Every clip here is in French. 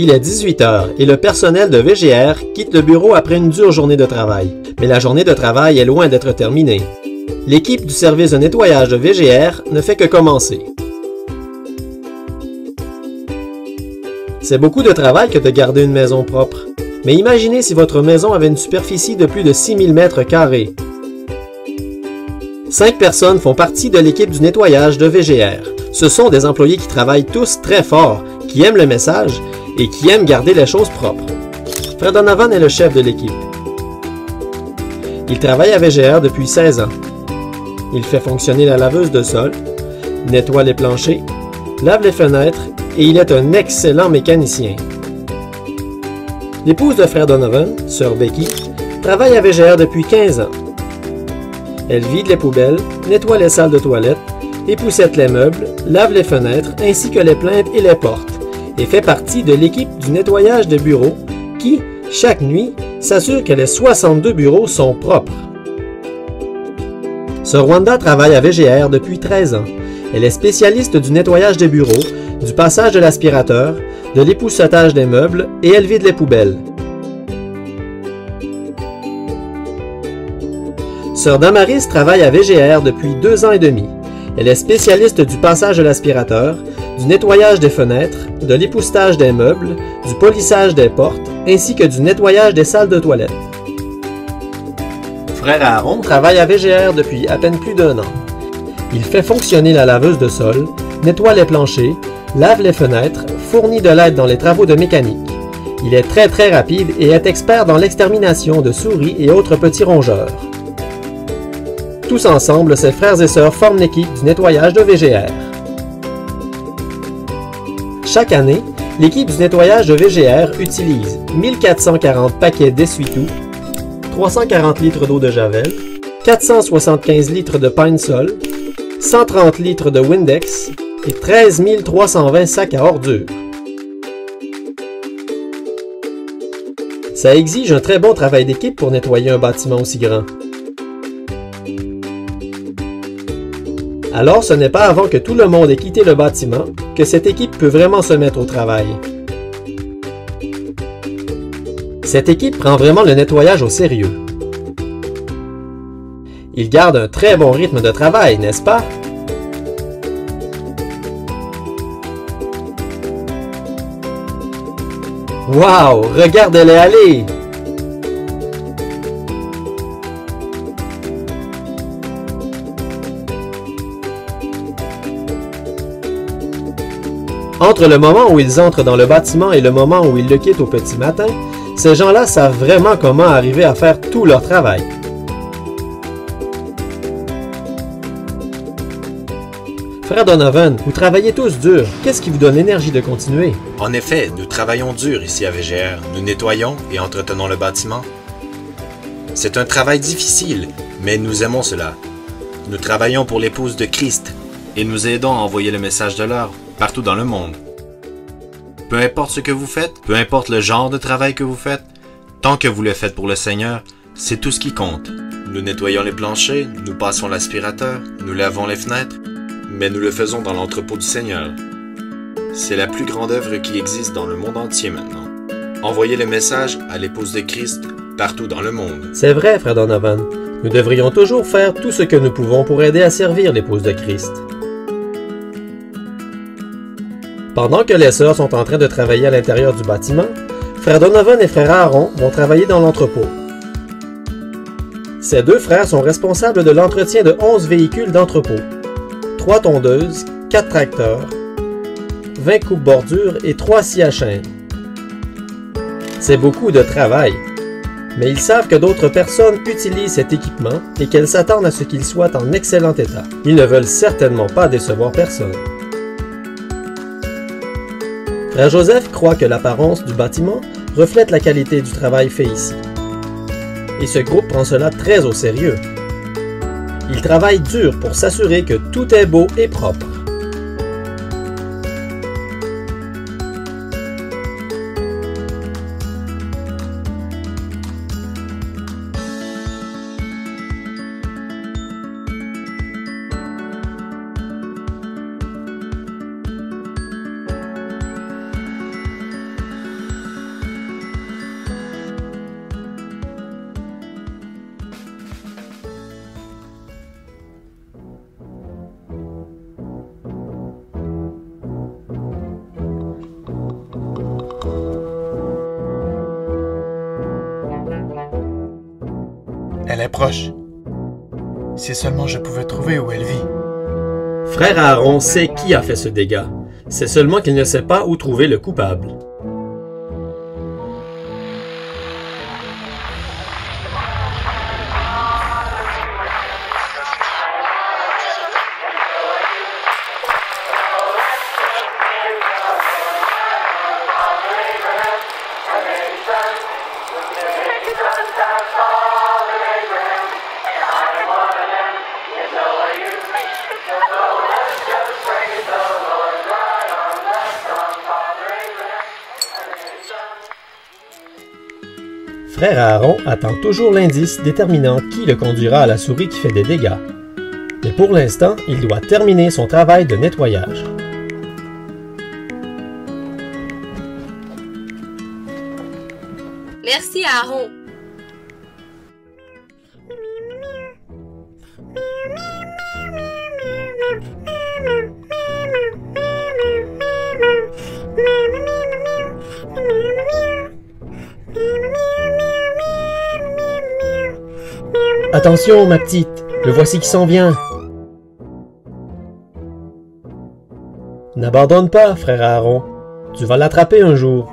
Il est 18 heures et le personnel de VGR quitte le bureau après une dure journée de travail. Mais la journée de travail est loin d'être terminée. L'équipe du service de nettoyage de VGR ne fait que commencer. C'est beaucoup de travail que de garder une maison propre. Mais imaginez si votre maison avait une superficie de plus de 6000 mètres carrés. 5 personnes font partie de l'équipe du nettoyage de VGR. Ce sont des employés qui travaillent tous très fort, qui aiment le message et qui aiment garder les choses propres. Fred Donovan est le chef de l'équipe. Il travaille à VGR depuis 16 ans. Il fait fonctionner la laveuse de sol, nettoie les planchers, lave les fenêtres et il est un excellent mécanicien. L'épouse de Fred Donovan, sœur Becky, travaille à VGR depuis 15 ans. Elle vide les poubelles, nettoie les salles de toilette, époussette les meubles, lave les fenêtres ainsi que les plinthes et les portes et fait partie de l'équipe du nettoyage de bureaux qui, chaque nuit, s'assure que les 62 bureaux sont propres. Sœur Wanda travaille à VGR depuis 13 ans. Elle est spécialiste du nettoyage des bureaux, du passage de l'aspirateur, de l'époussetage des meubles et elle vide les poubelles. Sœur Damaris travaille à VGR depuis 2 ans et demi. Elle est spécialiste du passage de l'aspirateur, du nettoyage des fenêtres, de l'époussetage des meubles, du polissage des portes, ainsi que du nettoyage des salles de toilette. Frère Aaron travaille à VGR depuis à peine plus d'1 an. Il fait fonctionner la laveuse de sol, nettoie les planchers, lave les fenêtres, fournit de l'aide dans les travaux de mécanique. Il est très rapide et est expert dans l'extermination de souris et autres petits rongeurs. Tous ensemble, ses frères et sœurs forment l'équipe du nettoyage de VGR. Chaque année, l'équipe du nettoyage de VGR utilise 1440 paquets d'essuie-tout, 340 litres d'eau de Javel, 475 litres de Pine-Sol, 130 litres de Windex et 13 320 sacs à ordures. Ça exige un très bon travail d'équipe pour nettoyer un bâtiment aussi grand. Alors ce n'est pas avant que tout le monde ait quitté le bâtiment que cette équipe peut vraiment se mettre au travail. Cette équipe prend vraiment le nettoyage au sérieux. Ils gardent un très bon rythme de travail, n'est-ce pas? Wow! Regardez-les aller! Entre le moment où ils entrent dans le bâtiment et le moment où ils le quittent au petit matin, ces gens-là savent vraiment comment arriver à faire tout leur travail. Frère Donovan, vous travaillez tous dur. Qu'est-ce qui vous donne l'énergie de continuer? En effet, nous travaillons dur ici à VGR. Nous nettoyons et entretenons le bâtiment. C'est un travail difficile, mais nous aimons cela. Nous travaillons pour l'épouse de Christ et nous aidons à envoyer le message de l'heure partout dans le monde. Peu importe ce que vous faites, peu importe le genre de travail que vous faites, tant que vous le faites pour le Seigneur, c'est tout ce qui compte. Nous nettoyons les planchers, nous passons l'aspirateur, nous lavons les fenêtres, mais nous le faisons dans l'entrepôt du Seigneur. C'est la plus grande œuvre qui existe dans le monde entier maintenant. Envoyer le message à l'épouse de Christ partout dans le monde. C'est vrai, Frère Donovan. Nous devrions toujours faire tout ce que nous pouvons pour aider à servir l'épouse de Christ. Pendant que les sœurs sont en train de travailler à l'intérieur du bâtiment, Frère Donovan et Frère Aaron vont travailler dans l'entrepôt. Ces deux frères sont responsables de l'entretien de 11 véhicules d'entrepôt, 3 tondeuses, 4 tracteurs, 20 coupe-bordures et 3 scies à chaîne. C'est beaucoup de travail, mais ils savent que d'autres personnes utilisent cet équipement et qu'elles s'attendent à ce qu'il soit en excellent état. Ils ne veulent certainement pas décevoir personne. Frère Joseph croit que l'apparence du bâtiment reflète la qualité du travail fait ici. Et ce groupe prend cela très au sérieux. Il travaille dur pour s'assurer que tout est beau et propre. Elle est proche. Si seulement je pouvais trouver où elle vit. Frère Aaron sait qui a fait ce dégât. C'est seulement qu'il ne sait pas où trouver le coupable. Frère Aaron attend toujours l'indice déterminant qui le conduira à la souris qui fait des dégâts. Mais pour l'instant, il doit terminer son travail de nettoyage. Merci, Aaron. Attention, ma petite, le voici qui s'en vient. N'abandonne pas, frère Aaron. Tu vas l'attraper un jour.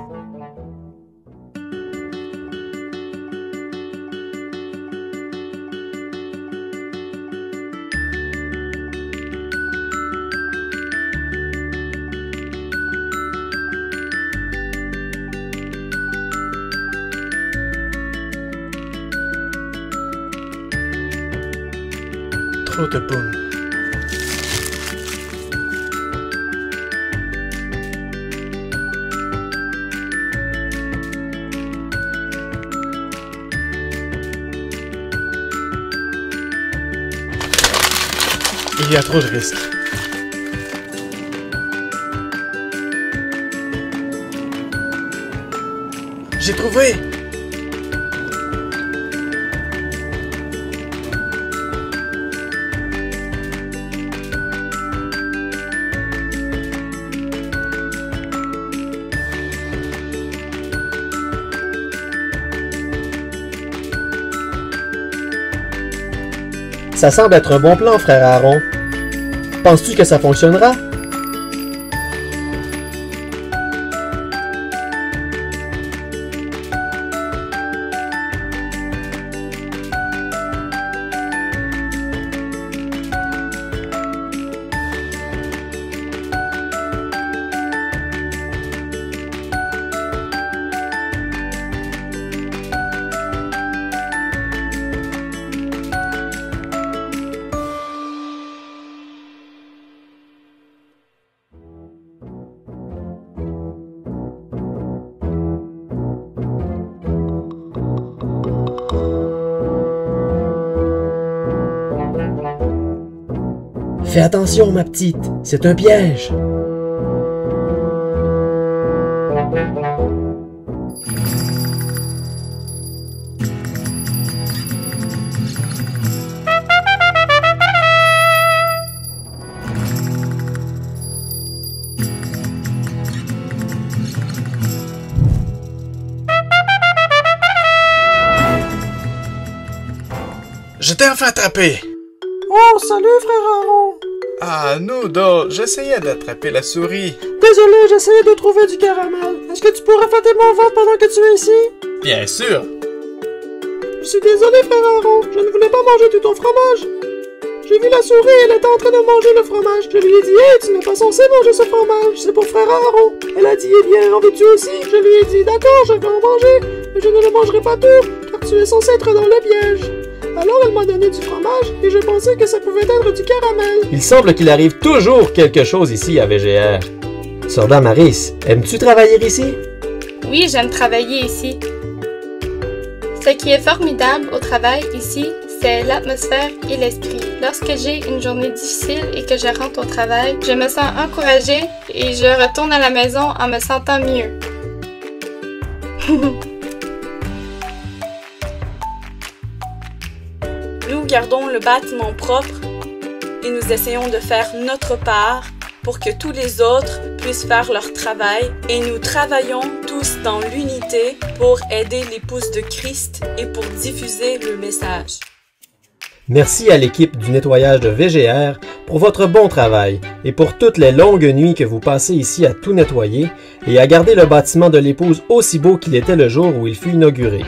Trop de paumes. Il y a trop de risques. J'ai trouvé! Ça semble être un bon plan, frère Aaron. Penses-tu que ça fonctionnera? Fais attention, ma petite, c'est un piège. Je t'ai enfin attrapé! Oh, salut, frère Aaron. Ah, Noodle, j'essayais d'attraper la souris. Désolé, j'essayais de trouver du caramel. Est-ce que tu pourrais fêter mon ventre pendant que tu es ici? Bien sûr! Je suis désolé, frère Aaron. Je ne voulais pas manger tout ton fromage. J'ai vu la souris, elle était en train de manger le fromage. Je lui ai dit, hey, tu n'es pas censé manger ce fromage. C'est pour frère Aaron. Elle a dit, eh bien, en veux-tu aussi? Je lui ai dit, d'accord, je vais en manger. Mais je ne le mangerai pas tout, car tu es censé être dans le piège. Alors elle m'a donné du fromage et je pensais que ça pouvait être du caramel. Il semble qu'il arrive toujours quelque chose ici à VGR. Sœur Maris, aimes-tu travailler ici? Oui, j'aime travailler ici. Ce qui est formidable au travail ici, c'est l'atmosphère et l'esprit. Lorsque j'ai une journée difficile et que je rentre au travail, je me sens encouragée et je retourne à la maison en me sentant mieux. Nous gardons le bâtiment propre et nous essayons de faire notre part pour que tous les autres puissent faire leur travail et nous travaillons tous dans l'unité pour aider l'épouse de Christ et pour diffuser le message. Merci à l'équipe du nettoyage de VGR pour votre bon travail et pour toutes les longues nuits que vous passez ici à tout nettoyer et à garder le bâtiment de l'épouse aussi beau qu'il était le jour où il fut inauguré.